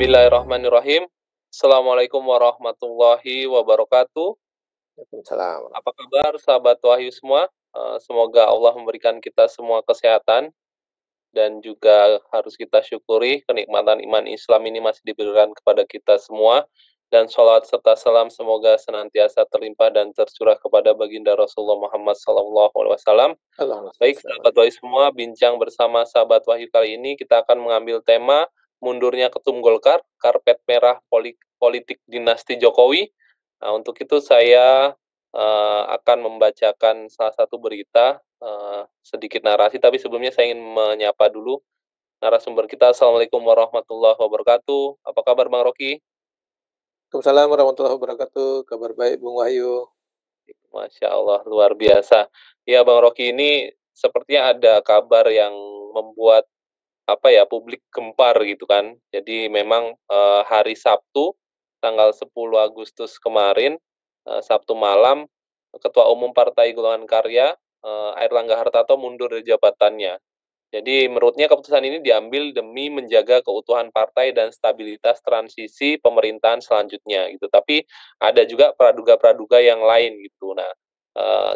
Bismillahirrahmanirrahim. Assalamualaikum warahmatullahi wabarakatuh. Waalaikumsalam. Apa kabar sahabat Wahyu semua? Semoga Allah memberikan kita semua kesehatan dan juga harus kita syukuri kenikmatan iman Islam ini masih diberikan kepada kita semua. Dan sholawat serta salam semoga senantiasa terlimpah dan tercurah kepada baginda Rasulullah Muhammad SAW. Allahumma shalli Baik, sahabat Wahyu semua, bincang bersama sahabat Wahyu kali ini kita akan mengambil tema mundurnya Ketum Golkar, karpet merah politik dinasti Jokowi. Nah, untuk itu saya akan membacakan salah satu berita, sedikit narasi, tapi sebelumnya saya ingin menyapa dulu narasumber kita. Assalamualaikum warahmatullahi wabarakatuh. Apa kabar Bang Rocky? Waalaikumsalam warahmatullahi wabarakatuh. Kabar baik, Bung Wahyu. Masya Allah, luar biasa. Ya, Bang Rocky, ini sepertinya ada kabar yang membuat publik gempar gitu kan. Jadi memang hari Sabtu tanggal 10 Agustus kemarin, Sabtu malam, Ketua Umum Partai Golongan Karya Airlangga Hartarto mundur dari jabatannya. Jadi menurutnya keputusan ini diambil demi menjaga keutuhan partai dan stabilitas transisi pemerintahan selanjutnya gitu. Tapi ada juga praduga-praduga yang lain gitu. Nah,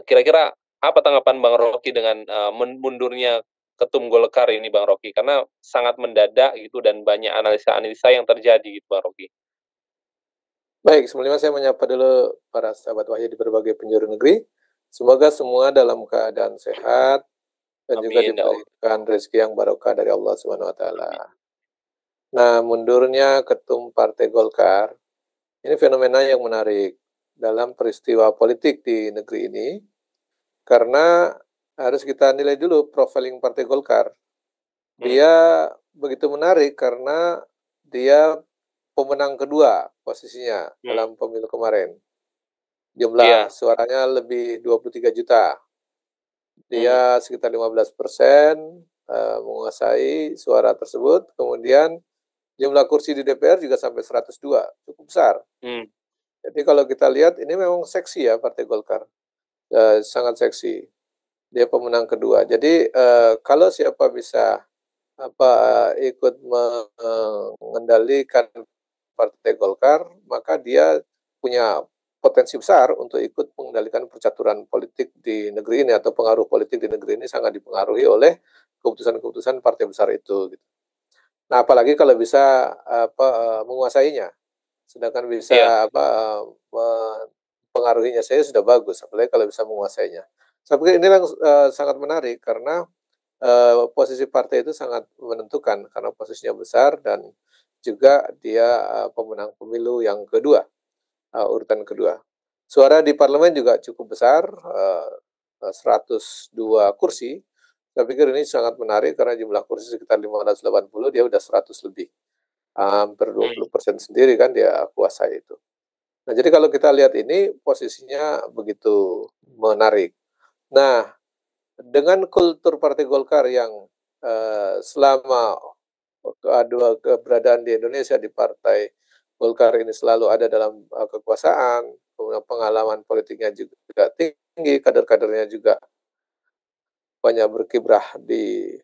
kira-kira apa tanggapan Bang Rocky dengan mundurnya Ketum Golkar ini Bang Rocky? Karena sangat mendadak gitu dan banyak analisa-analisa yang terjadi gitu Bang Rocky. Baik, sebelumnya saya menyapa dulu para sahabat Wahyu di berbagai penjuru negeri. Semoga semua dalam keadaan sehat dan juga Amin ya Allah. diberikan rezeki yang barokah dari Allah Subhanahu wa taala. Nah, mundurnya Ketum Partai Golkar ini fenomena yang menarik dalam peristiwa politik di negeri ini karena harus kita nilai dulu profiling Partai Golkar. Dia begitu menarik karena dia pemenang kedua posisinya dalam pemilu kemarin. Jumlah suaranya lebih 23 juta. Dia sekitar 15% menguasai suara tersebut. Kemudian jumlah kursi di DPR juga sampai 102, cukup besar. Jadi kalau kita lihat ini memang seksi ya Partai Golkar, sangat seksi. Dia pemenang kedua. Jadi kalau siapa bisa ikut mengendalikan Partai Golkar, maka dia punya potensi besar untuk ikut mengendalikan percaturan politik di negeri ini atau pengaruh politik di negeri ini sangat dipengaruhi oleh keputusan-keputusan partai besar itu. Gitu. Nah, apalagi kalau bisa menguasainya, sedangkan bisa mempengaruhinya saya sudah bagus, apalagi kalau bisa menguasainya. Saya pikir ini yang sangat menarik karena posisi partai itu sangat menentukan karena posisinya besar dan juga dia pemenang pemilu yang kedua, urutan kedua. Suara di parlemen juga cukup besar, 102 kursi. Saya pikir ini sangat menarik karena jumlah kursi sekitar 580, dia udah 100 lebih. Hampir 20% sendiri kan dia kuasai itu. Nah, jadi kalau kita lihat ini posisinya begitu menarik. Nah, dengan kultur Partai Golkar yang selama keberadaan di Indonesia di Partai Golkar ini selalu ada dalam kekuasaan, pengalaman politiknya juga tinggi, kader-kadernya juga banyak berkiprah di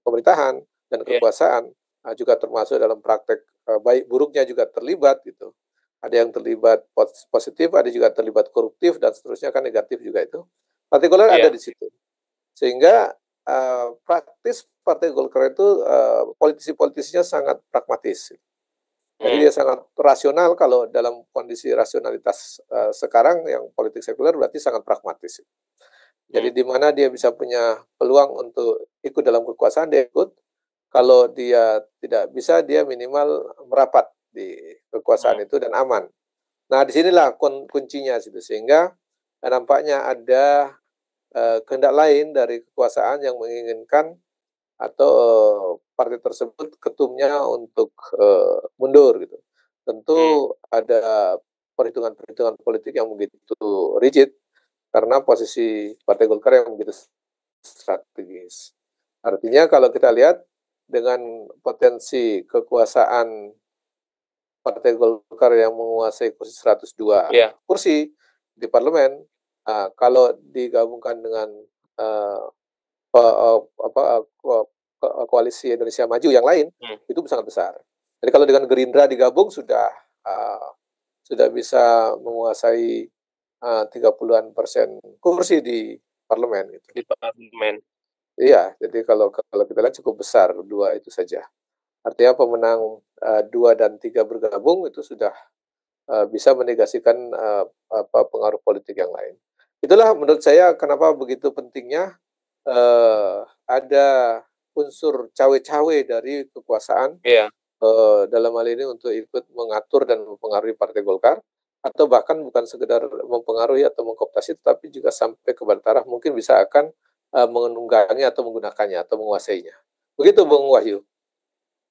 pemerintahan dan kekuasaan, juga termasuk dalam praktek baik buruknya juga terlibat gitu. Ada yang terlibat positif, ada juga terlibat koruptif dan seterusnya kan negatif juga itu. Partai Golkar ada di situ. Sehingga praktis Partai Golkar itu politisi-politisinya sangat pragmatis. Jadi dia sangat rasional. Kalau dalam kondisi rasionalitas sekarang yang politik sekuler berarti sangat pragmatis. Jadi di mana dia bisa punya peluang untuk ikut dalam kekuasaan, dia ikut. Kalau dia tidak bisa, dia minimal merapat di kekuasaan itu dan aman. Nah, disinilah kuncinya situ. Sehingga nampaknya ada kehendak lain dari kekuasaan yang menginginkan atau partai tersebut ketumnya untuk mundur gitu. Tentu ada perhitungan-perhitungan politik yang begitu rigid karena posisi Partai Golkar yang begitu strategis. Artinya kalau kita lihat dengan potensi kekuasaan Partai Golkar yang menguasai kursi 102 kursi di parlemen, kalau digabungkan dengan koalisi Indonesia Maju yang lain, itu sangat besar. Jadi kalau dengan Gerindra digabung sudah bisa menguasai 30-an% kursi di parlemen gitu. di parlemen. Iya, jadi kalau kita lihat cukup besar 2 itu saja. Artinya pemenang 2 dan 3 bergabung itu sudah bisa menegasikan pengaruh politik yang lain. Itulah menurut saya kenapa begitu pentingnya ada unsur cawe-cawe dari kekuasaan Iya, dalam hal ini untuk ikut mengatur dan mempengaruhi Partai Golkar, atau bahkan bukan sekedar mempengaruhi atau mengkooptasi, tetapi juga sampai ke taraf mungkin bisa akan menunggangi atau menggunakannya atau menguasainya. Begitu Bung Wahyu.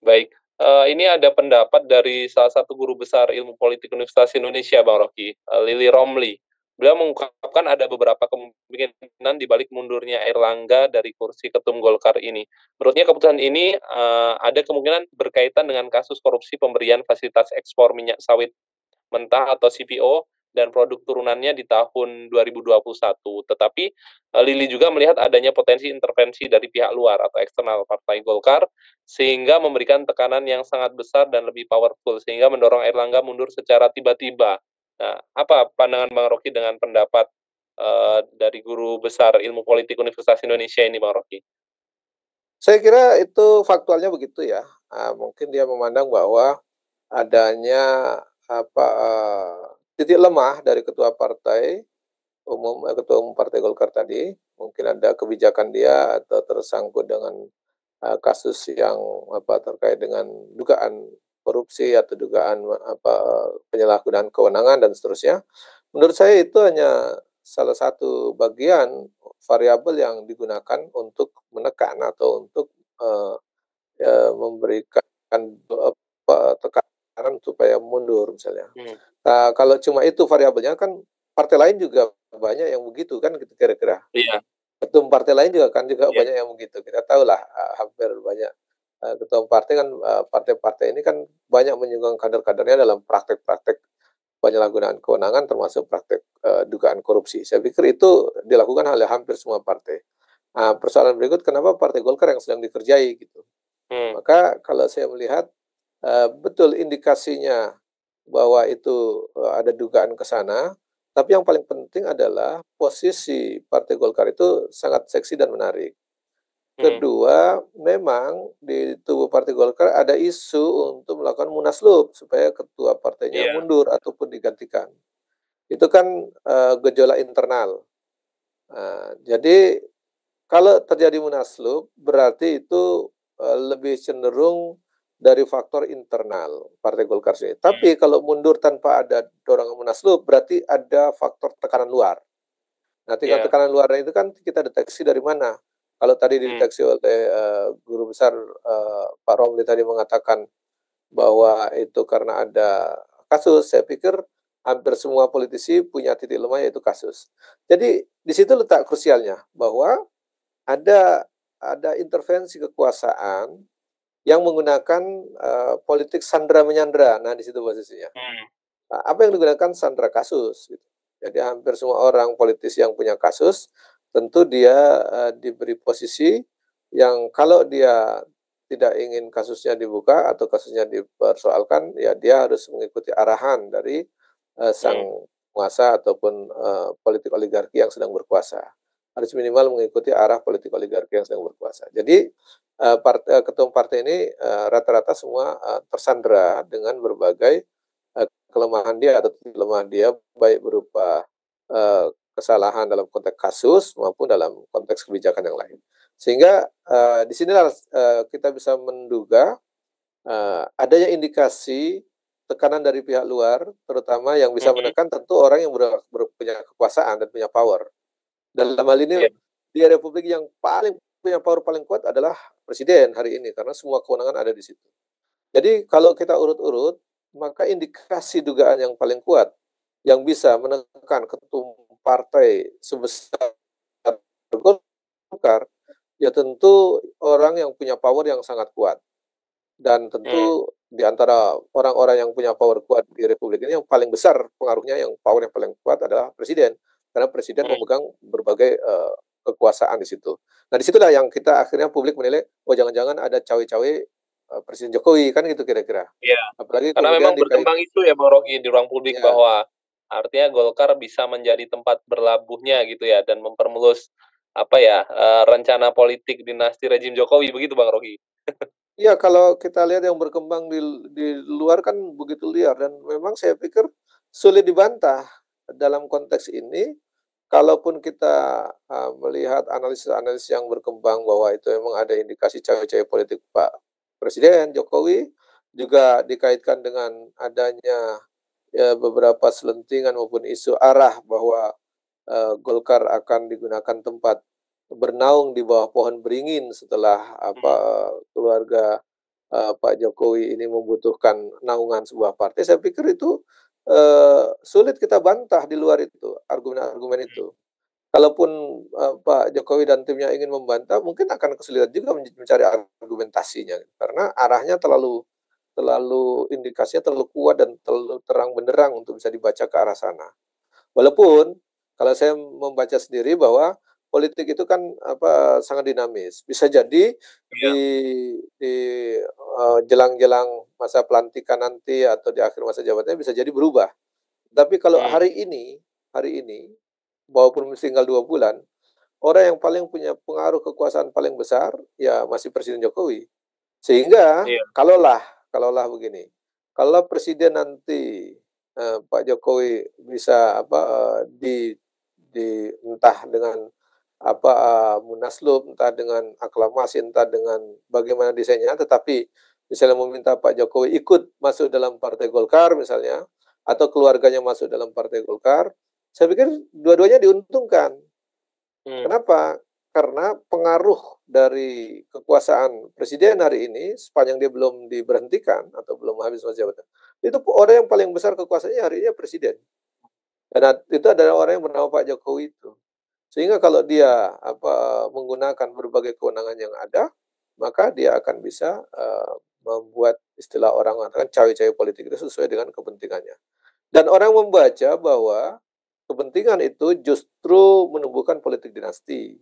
baik. Ini ada pendapat dari salah satu guru besar ilmu politik Universitas Indonesia, Bang Rocky, Lili Romli. Beliau mengungkapkan ada beberapa kemungkinan di balik mundurnya Airlangga dari kursi ketum Golkar ini. Menurutnya keputusan ini ada kemungkinan berkaitan dengan kasus korupsi pemberian fasilitas ekspor minyak sawit mentah atau CPO dan produk turunannya di tahun 2021. Tetapi Lili juga melihat adanya potensi intervensi dari pihak luar atau eksternal Partai Golkar sehingga memberikan tekanan yang sangat besar dan lebih powerful sehingga mendorong Erlangga mundur secara tiba-tiba. Nah, apa pandangan Bang Rocky dengan pendapat dari guru besar ilmu politik Universitas Indonesia ini, Bang Rocky? Saya kira itu faktualnya begitu ya. Mungkin dia memandang bahwa adanya titik lemah dari ketua umum Partai Golkar tadi, mungkin ada kebijakan dia atau tersangkut dengan kasus yang terkait dengan dugaan korupsi atau dugaan penyalahgunaan kewenangan dan seterusnya. Menurut saya itu hanya salah satu bagian variabel yang digunakan untuk menekan atau untuk memberikan tekanan supaya mundur misalnya. Hmm. Nah, kalau cuma itu variabelnya kan partai lain juga banyak yang begitu kan gitu kira-kira. Iya. Ketum partai lain juga kan Iya. banyak yang begitu. Kita tahu lah hampir banyak ketua partai kan partai-partai ini kan banyak menyumbang kader-kadernya dalam praktek-praktek penyalahgunaan kewenangan termasuk praktek dugaan korupsi. Saya pikir itu dilakukan oleh hampir semua partai. Nah, persoalan berikut kenapa Partai Golkar yang sedang dikerjai gitu. Hmm. Maka kalau saya melihat betul indikasinya bahwa itu ada dugaan ke sana, tapi yang paling penting adalah posisi Partai Golkar itu sangat seksi dan menarik. Hmm. Kedua, memang di tubuh Partai Golkar ada isu untuk melakukan munaslup supaya ketua partainya Iya. mundur ataupun digantikan. Itu kan gejolak internal. Jadi kalau terjadi munaslup berarti itu lebih cenderung dari faktor internal Partai Golkar sendiri. Tapi kalau mundur tanpa ada dorongan munaslup berarti ada faktor tekanan luar. Nah, tingkat Iya. tekanan luarnya itu kan kita deteksi dari mana? Kalau tadi dideteksi oleh guru besar Pak Romli tadi mengatakan bahwa itu karena ada kasus, saya pikir hampir semua politisi punya titik lemah yaitu kasus. Jadi di situ letak krusialnya bahwa ada intervensi kekuasaan yang menggunakan politik sandera menyandera. Nah, di situ posisinya. Hmm. Nah, apa yang digunakan sandera kasus gitu. Jadi hampir semua orang politisi yang punya kasus tentu dia diberi posisi yang kalau dia tidak ingin kasusnya dibuka atau kasusnya dipersoalkan, ya dia harus mengikuti arahan dari sang penguasa ataupun politik oligarki yang sedang berkuasa. Harus minimal mengikuti arah politik oligarki yang sedang berkuasa. Jadi ketum partai ini rata-rata semua tersandera dengan berbagai kelemahan dia atau kelemahan dia baik berupa kesalahan dalam konteks kasus maupun dalam konteks kebijakan yang lain. Sehingga di sinilah kita bisa menduga adanya indikasi tekanan dari pihak luar, terutama yang bisa menekan tentu orang yang punya kekuasaan dan punya power. Dalam hal ini di republik yang paling punya power paling kuat adalah presiden hari ini karena semua kewenangan ada di situ. Jadi kalau kita urut-urut, maka indikasi dugaan yang paling kuat yang bisa menekan ketum partai sebesar Golkar, ya tentu orang yang punya power yang sangat kuat. Dan tentu di antara orang-orang yang punya power kuat di republik ini yang paling besar pengaruhnya, yang power yang paling kuat adalah presiden. Karena presiden memegang berbagai kekuasaan di situ. Nah, disitulah yang kita akhirnya publik menilai, oh jangan-jangan ada cawe-cawe Presiden Jokowi, kan gitu kira-kira. Iya, Apalagi karena kemudian memang berkembang itu ya Bang Rocky di ruang publik ya, bahwa artinya Golkar bisa menjadi tempat berlabuhnya gitu ya dan mempermulus apa ya, rencana politik dinasti rejim Jokowi begitu Bang Rocky? iya, kalau kita lihat yang berkembang di luar kan begitu liar dan memang saya pikir sulit dibantah dalam konteks ini. Kalaupun kita, melihat analisis-analisis yang berkembang bahwa itu memang ada indikasi cawe-cawe politik Pak Presiden Jokowi, juga dikaitkan dengan adanya, beberapa selentingan maupun isu arah bahwa, Golkar akan digunakan tempat bernaung di bawah pohon beringin setelah Mhm, keluarga, Pak Jokowi ini membutuhkan naungan sebuah partai. Saya pikir itu, sulit kita bantah di luar itu, argumen-argumen mhm, itu. Kalaupun, Pak Jokowi dan timnya ingin membantah, mungkin akan kesulitan juga mencari argumentasinya, karena arahnya terlalu terlalu indikasinya terlalu kuat dan terlalu terang benderang untuk bisa dibaca ke arah sana. Walaupun kalau saya membaca sendiri bahwa politik itu kan, sangat dinamis. Bisa jadi iya, di, jelang-jelang masa pelantikan nanti atau di akhir masa jabatannya bisa jadi berubah. Tapi kalau mmm, hari ini, walaupun masih tinggal 2 bulan, orang yang paling punya pengaruh kekuasaan paling besar, ya masih Presiden Jokowi. Sehingga iya, kalaulah begini, kalau presiden nanti, Pak Jokowi bisa di entah dengan munaslup, entah dengan aklamasi, entah dengan bagaimana desainnya, tetapi misalnya meminta Pak Jokowi ikut masuk dalam Partai Golkar misalnya, atau keluarganya masuk dalam Partai Golkar, saya pikir dua-duanya diuntungkan. mmm, Kenapa? Karena pengaruh dari kekuasaan presiden hari ini sepanjang dia belum diberhentikan atau belum habis masa jabatan, itu orang yang paling besar kekuasaannya hari ini presiden. Dan itu adalah orang yang bernama Pak Jokowi itu. Sehingga kalau dia menggunakan berbagai kewenangan yang ada, maka dia akan bisa, membuat istilah orang mengatakan cawe-cawe politik itu sesuai dengan kepentingannya. Dan orang membaca bahwa kepentingan itu justru menumbuhkan politik dinasti.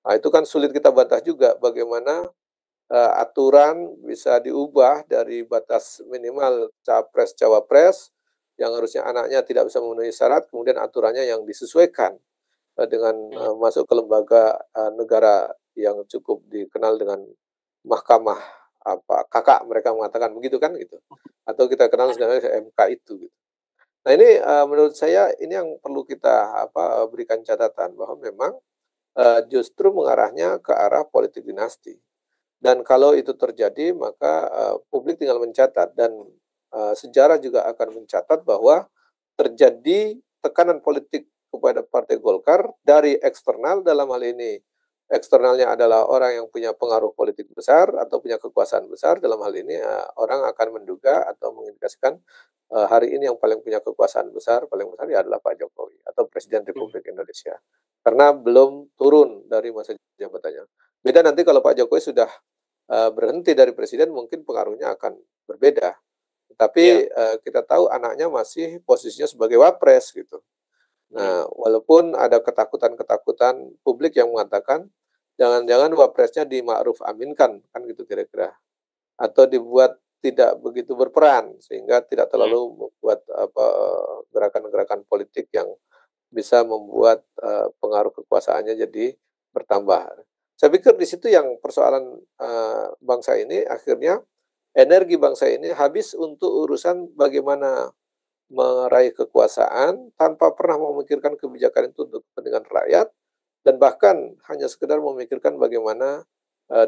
Nah, itu kan sulit kita bantah juga bagaimana, aturan bisa diubah dari batas minimal capres-cawapres yang harusnya anaknya tidak bisa memenuhi syarat, kemudian aturannya yang disesuaikan, dengan, mmm, masuk ke lembaga, negara yang cukup dikenal dengan mahkamah, kakak mereka mengatakan begitu kan, gitu. Atau kita kenal sebenarnya MK itu, gitu. Nah ini, menurut saya ini yang perlu kita, berikan catatan bahwa memang, justru mengarahnya ke arah politik dinasti. Dan kalau itu terjadi maka, publik tinggal mencatat dan, sejarah juga akan mencatat bahwa terjadi tekanan politik kepada Partai Golkar dari eksternal, dalam hal ini eksternalnya adalah orang yang punya pengaruh politik besar atau punya kekuasaan besar, dalam hal ini, orang akan menduga atau mengindikasikan, hari ini yang paling punya kekuasaan besar, paling besar ya adalah Pak Jokowi atau Presiden mhm, Republik Indonesia. Karena belum turun dari masa jabatannya. Beda nanti kalau Pak Jokowi sudah, berhenti dari presiden, mungkin pengaruhnya akan berbeda. iya, Tapi, kita tahu anaknya masih posisinya sebagai wapres gitu. mmm, Nah, walaupun ada ketakutan-ketakutan publik yang mengatakan, jangan-jangan wapresnya dima'ruf aminkan, kan gitu kira-kira. Atau dibuat tidak begitu berperan, sehingga tidak mmm, terlalu membuat gerakan-gerakan politik yang bisa membuat, pengaruh kekuasaannya jadi bertambah. Saya pikir di situ yang persoalan, bangsa ini akhirnya energi bangsa ini habis untuk urusan bagaimana meraih kekuasaan tanpa pernah memikirkan kebijakan itu untuk kepentingan rakyat, dan bahkan hanya sekedar memikirkan bagaimana,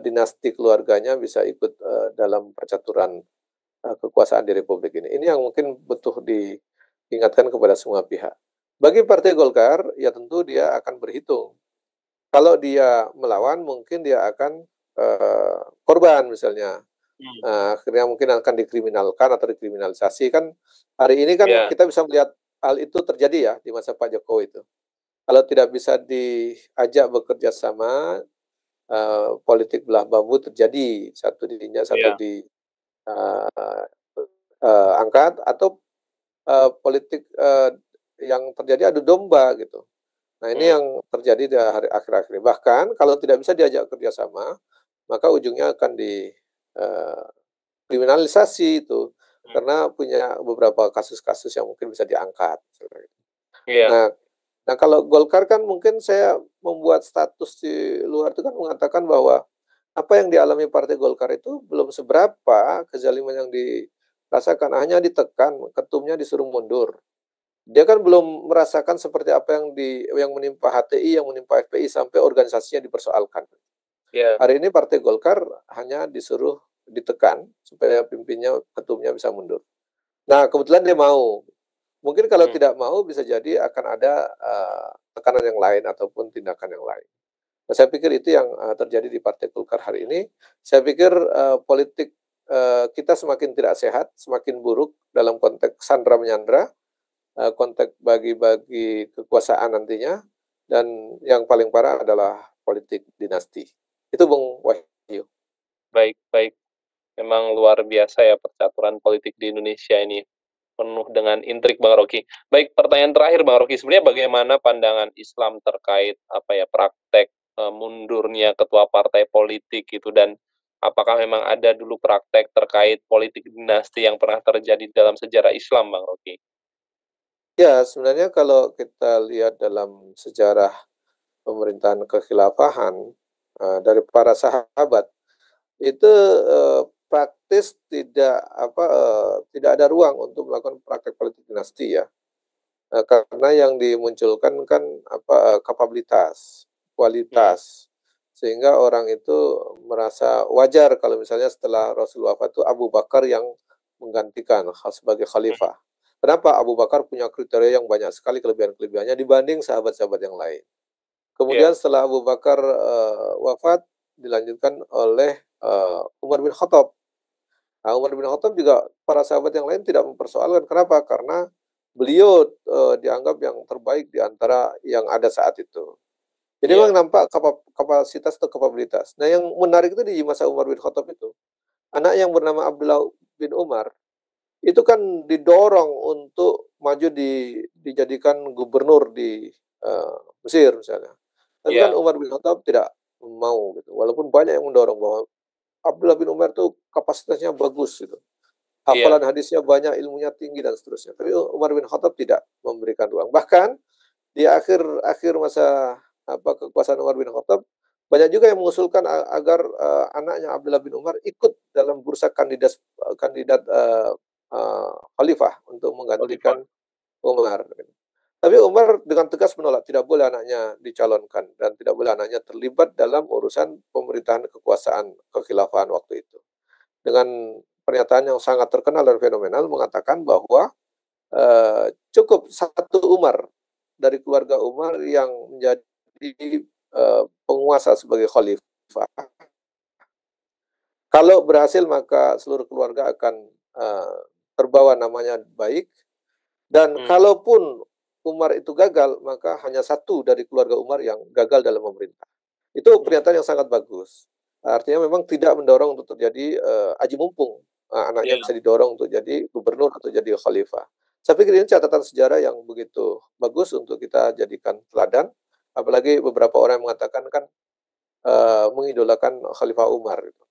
dinasti keluarganya bisa ikut, dalam percaturan, kekuasaan di republik ini. Ini yang mungkin butuh diingatkan kepada semua pihak. Bagi Partai Golkar, ya tentu dia akan berhitung. Kalau dia melawan mungkin dia akan, korban misalnya. mmm, Akhirnya mungkin akan dikriminalkan atau dikriminalisasi. Kan hari ini kan iya, kita bisa melihat hal itu terjadi ya di masa Pak Jokowi itu. Kalau tidak bisa diajak bekerja sama, politik belah bambu terjadi, satu diinjak, satu iya, di eee angkat, atau, politik, yang terjadi adu domba gitu. Nah ini mmm, yang terjadi di akhir-akhir ini. Bahkan kalau tidak bisa diajak kerja sama, maka ujungnya akan eee, kriminalisasi itu, Hmm. karena punya beberapa kasus-kasus yang mungkin bisa diangkat, seperti itu. Iya. Nah nah kalau Golkar kan mungkin saya membuat status di luar itu kan mengatakan bahwa apa yang dialami Partai Golkar itu belum seberapa kezaliman yang dirasakan, hanya ditekan, ketumnya disuruh mundur. Dia kan belum merasakan seperti apa yang menimpa HTI, yang menimpa FPI sampai organisasinya dipersoalkan. Iya. Hari ini Partai Golkar hanya disuruh ditekan supaya pimpinnya, ketumnya bisa mundur. Nah, kebetulan dia mau. Mungkin kalau Hmm. tidak mau bisa jadi akan ada, tekanan yang lain ataupun tindakan yang lain. Nah, saya pikir itu yang, terjadi di Partai Golkar hari ini. Saya pikir, politik, kita semakin tidak sehat, semakin buruk dalam konteks sandra-menyandra, konteks bagi-bagi kekuasaan nantinya, dan yang paling parah adalah politik dinasti. Itu Bung Wahyu. Baik, baik. Memang luar biasa ya percaturan politik di Indonesia ini, penuh dengan intrik Bang Rocky. Baik, pertanyaan terakhir Bang Rocky, sebenarnya bagaimana pandangan Islam terkait apa ya, praktek, mundurnya ketua partai politik gitu, dan apakah memang ada dulu praktek terkait politik dinasti yang pernah terjadi dalam sejarah Islam Bang Rocky? Ya, sebenarnya kalau kita lihat dalam sejarah pemerintahan kekhilafahan, dari para sahabat, itu, praktis tidak ada ruang untuk melakukan praktek politik dinasti ya. Karena yang dimunculkan kan kapabilitas, Hmm. kualitas, sehingga orang itu merasa wajar kalau misalnya setelah Rasul wafat itu Abu Bakar yang menggantikan sebagai Hmm. khalifah. Kenapa? Abu Bakar punya kriteria yang banyak sekali kelebihan-kelebihannya dibanding sahabat-sahabat yang lain. Kemudian Iya. setelah Abu Bakar, wafat dilanjutkan oleh, Umar bin Khattab. Nah, Umar bin Khattab juga para sahabat yang lain tidak mempersoalkan. Kenapa? Karena beliau, dianggap yang terbaik di antara yang ada saat itu. Jadi memang Iya. nampak kapasitas atau kapabilitas. Nah, yang menarik itu di masa Umar bin Khattab itu, anak yang bernama Abdullah bin Umar, itu kan didorong untuk maju dijadikan gubernur di, Mesir misalnya. Tapi kan Iya. Umar bin Khattab tidak mau gitu, walaupun banyak yang mendorong bahwa Abdullah bin Umar tuh kapasitasnya bagus gitu. Iya. Hafalan hadisnya banyak, ilmunya tinggi dan seterusnya. Tapi Umar bin Khattab tidak memberikan ruang. Bahkan di akhir akhir masa kekuasaan Umar bin Khattab, banyak juga yang mengusulkan agar, anaknya Abdullah bin Umar ikut dalam bursa kandidat kandidat, khalifah untuk Khalifah. menggantikan Umar. Tapi Umar dengan tegas menolak, tidak boleh anaknya dicalonkan dan tidak boleh anaknya terlibat dalam urusan pemerintahan kekuasaan kekhilafahan waktu itu. Dengan pernyataan yang sangat terkenal dan fenomenal mengatakan bahwa, cukup satu Umar dari keluarga Umar yang menjadi, penguasa sebagai khalifah. Kalau berhasil maka seluruh keluarga akan, terbawa namanya baik, dan Hmm. kalaupun Umar itu gagal, maka hanya satu dari keluarga Umar yang gagal dalam memerintah. Itu Hmm. pernyataan yang sangat bagus. Artinya memang tidak mendorong untuk terjadi, aji mumpung, anaknya Iya. bisa didorong untuk jadi gubernur atau jadi khalifah. Saya pikir ini catatan sejarah yang begitu bagus untuk kita jadikan teladan, apalagi beberapa orang yang mengatakan kan, mengidolakan Khalifah Umar gitu.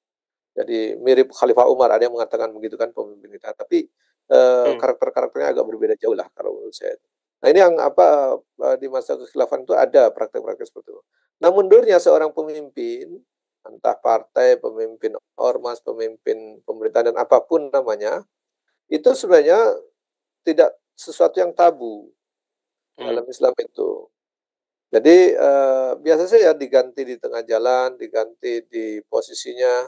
Jadi mirip Khalifah Umar, ada yang mengatakan begitu kan pemimpin kita, tapi, Hmm. karakter-karakternya agak berbeda jauh lah kalau menurut saya. Nah ini yang di masa kekhilafan itu ada praktek-praktek seperti itu. Nah mundurnya seorang pemimpin, entah partai, pemimpin ormas, pemimpin pemerintahan dan apapun namanya, itu sebenarnya tidak sesuatu yang tabu Hmm. dalam Islam itu. Jadi, biasa saja diganti di tengah jalan, diganti di posisinya,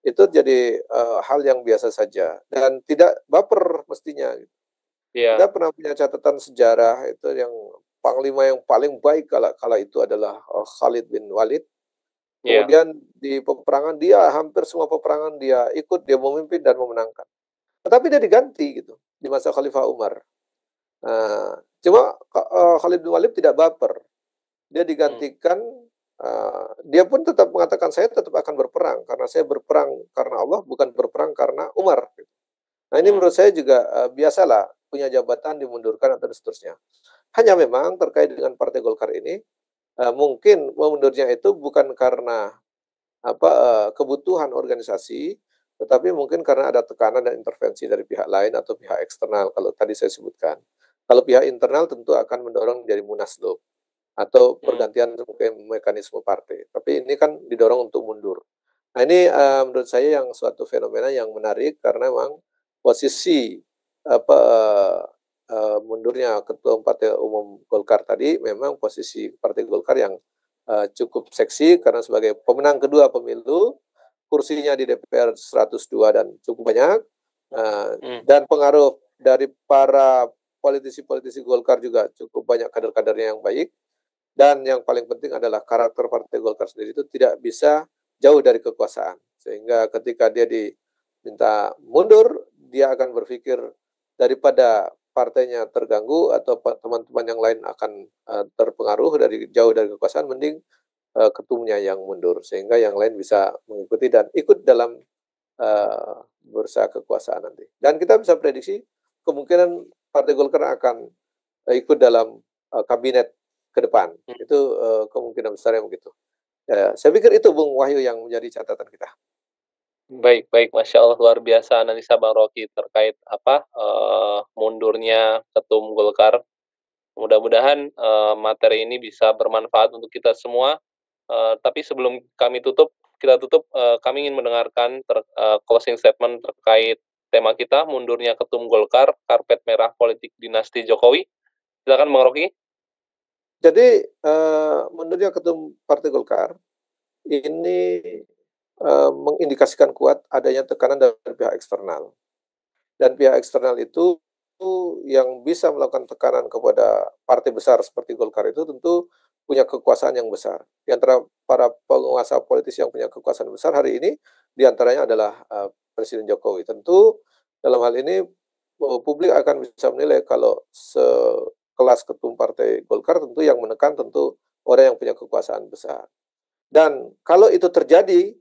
itu jadi, hal yang biasa saja dan tidak baper mestinya gitu. Iya. Kita pernah punya catatan sejarah itu yang panglima yang paling baik kala kala itu adalah, Khalid bin Walid. Iya. Kemudian di peperangan dia hampir semua peperangan dia ikut, dia memimpin dan memenangkan. Tetapi dia diganti gitu di masa Khalifah Umar. Cuma Khalid bin Walid tidak baper. Dia Hmm. digantikan, dia pun tetap mengatakan, "Saya tetap akan berperang, karena saya berperang karena Allah, bukan berperang karena Umar." Gitu. Nah, ini Hmm. menurut saya juga, biasalah punya jabatan dimundurkan atau dan seterusnya. Hanya memang terkait dengan Partai Golkar ini, mungkin mundurnya itu bukan karena kebutuhan organisasi, tetapi mungkin karena ada tekanan dan intervensi dari pihak lain atau pihak eksternal kalau tadi saya sebutkan. Kalau pihak internal tentu akan mendorong jadi munaslup atau Hmm. pergantian mekanisme partai, tapi ini kan didorong untuk mundur. Nah ini, menurut saya yang suatu fenomena yang menarik karena memang posisi, apa, mundurnya Ketua Partai Umum Golkar tadi memang posisi Partai Golkar yang, cukup seksi karena sebagai pemenang kedua pemilu, kursinya di DPR 102 dan cukup banyak, Hmm. dan pengaruh dari para politisi-politisi Golkar juga cukup banyak kader-kadernya yang baik, dan yang paling penting adalah karakter Partai Golkar sendiri itu tidak bisa jauh dari kekuasaan. Sehingga ketika dia diminta mundur, dia akan berpikir daripada partainya terganggu atau teman-teman yang lain akan terpengaruh dari jauh dari kekuasaan, mending ketumnya yang mundur sehingga yang lain bisa mengikuti dan ikut dalam bursa kekuasaan nanti. Dan kita bisa prediksi kemungkinan Partai Golkar akan ikut dalam kabinet ke depan. Hmm. Itu kemungkinan besarnya begitu. Ya, saya pikir itu Bung Wahyu yang menjadi catatan kita. Baik baik, Masya Allah, luar biasa analisa Bang Rocky terkait mundurnya ketum Golkar. Mudah-mudahan, materi ini bisa bermanfaat untuk kita semua, tapi sebelum kita tutup, kami ingin mendengarkan closing statement terkait tema kita, mundurnya ketum Golkar, karpet merah politik dinasti Jokowi. Silakan Bang Rocky. Jadi, mundurnya ketum Partai Golkar ini mengindikasikan kuat adanya tekanan dari pihak eksternal. Dan pihak eksternal itu yang bisa melakukan tekanan kepada partai besar seperti Golkar itu tentu punya kekuasaan yang besar. Di antara para penguasa politis yang punya kekuasaan besar hari ini, di antaranya adalah Presiden Jokowi. Tentu dalam hal ini publik akan bisa menilai kalau sekelas ketum partai Golkar tentu yang menekan tentu orang yang punya kekuasaan besar. Dan kalau itu terjadi,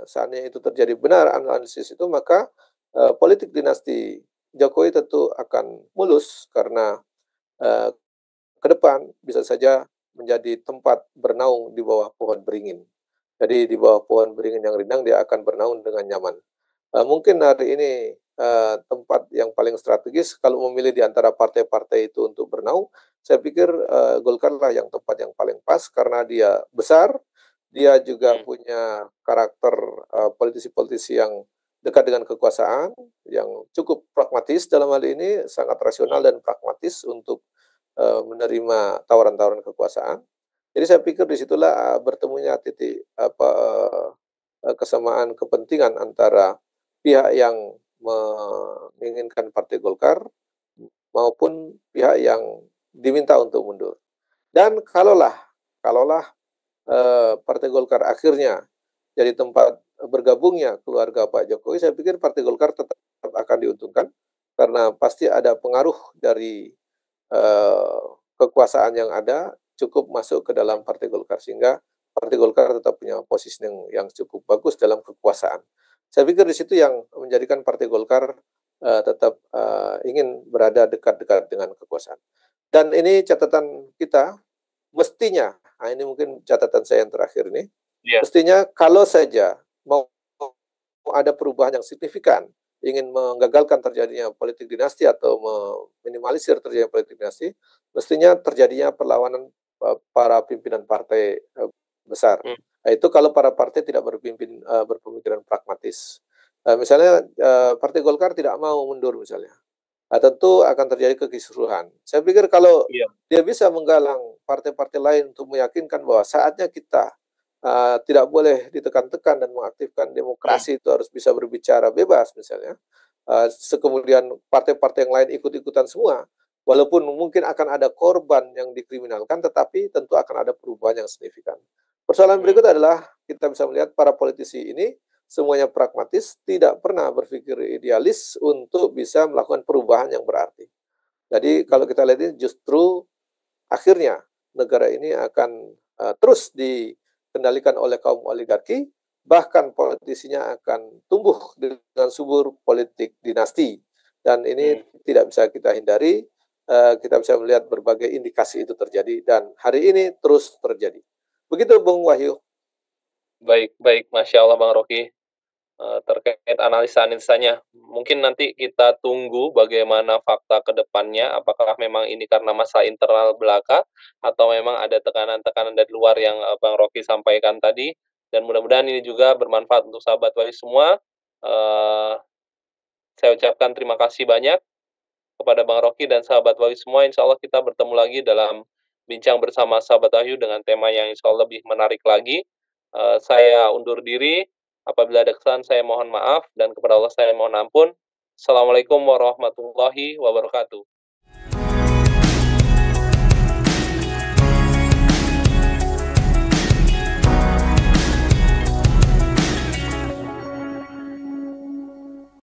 seandainya itu terjadi benar analisis itu, maka politik dinasti Jokowi tentu akan mulus karena uh, ke depan bisa saja menjadi tempat bernaung di bawah pohon beringin. Jadi di bawah pohon beringin yang rindang dia akan bernaung dengan nyaman. Mungkin hari ini tempat yang paling strategis kalau memilih di antara partai-partai itu untuk bernaung, saya pikir Golkar lah yang tempat yang paling pas karena dia besar, dia juga Hmm. punya karakter politisi-politisi yang dekat dengan kekuasaan, yang cukup pragmatis dalam hal ini, sangat rasional dan pragmatis untuk menerima tawaran-tawaran kekuasaan. Jadi saya pikir disitulah bertemunya titik kesamaan kepentingan antara pihak yang menginginkan Partai Golkar maupun pihak yang diminta untuk mundur. Dan kalaulah Partai Golkar akhirnya jadi tempat bergabungnya keluarga Pak Jokowi, saya pikir Partai Golkar tetap akan diuntungkan karena pasti ada pengaruh dari eh, kekuasaan yang ada cukup masuk ke dalam Partai Golkar sehingga Partai Golkar tetap punya posisi yang cukup bagus dalam kekuasaan. Saya pikir di situ yang menjadikan Partai Golkar tetap ingin berada dekat-dekat dengan kekuasaan. Dan ini catatan kita mestinya, nah ini mungkin catatan saya yang terakhir ini, Iya. mestinya kalau saja mau ada perubahan yang signifikan, ingin menggagalkan terjadinya politik dinasti atau meminimalisir terjadinya politik dinasti, mestinya terjadinya perlawanan para pimpinan partai besar. Hmm. Nah, itu kalau para partai tidak berpemikiran pragmatis. Misalnya Partai Golkar tidak mau mundur misalnya. Tentu akan terjadi kekisruhan. Saya pikir kalau Iya. dia bisa menggalang partai-partai lain untuk meyakinkan bahwa saatnya kita tidak boleh ditekan-tekan dan mengaktifkan Hmm. demokrasi itu harus bisa berbicara bebas misalnya. Kemudian partai-partai yang lain ikut-ikutan semua, walaupun mungkin akan ada korban yang dikriminalkan, tetapi tentu akan ada perubahan yang signifikan. Persoalan Hmm. berikut adalah kita bisa melihat para politisi ini semuanya pragmatis, tidak pernah berpikir idealis untuk bisa melakukan perubahan yang berarti. Jadi kalau kita lihat ini justru akhirnya negara ini akan terus dikendalikan oleh kaum oligarki, bahkan politisinya akan tumbuh dengan subur politik dinasti. Dan ini Hmm. tidak bisa kita hindari, kita bisa melihat berbagai indikasi itu terjadi dan hari ini terus terjadi. Begitu Bung Wahyu. Baik baik, Masya Allah Bang Rocky. terkait analisa-analisanya. Mungkin nanti kita tunggu bagaimana fakta ke depannya, apakah memang ini karena masalah internal belaka, atau memang ada tekanan-tekanan dari luar yang, Bang Rocky sampaikan tadi, dan mudah-mudahan ini juga bermanfaat untuk sahabat Wahyu semua. Eee, saya ucapkan terima kasih banyak kepada Bang Rocky dan sahabat Wahyu semua. Insya Allah kita bertemu lagi dalam bincang bersama sahabat Wahyu dengan tema yang insya Allah lebih menarik lagi. Saya undur diri. Apabila ada kesalahan saya mohon maaf dan kepada Allah saya mohon ampun. Assalamualaikum warahmatullahi wabarakatuh.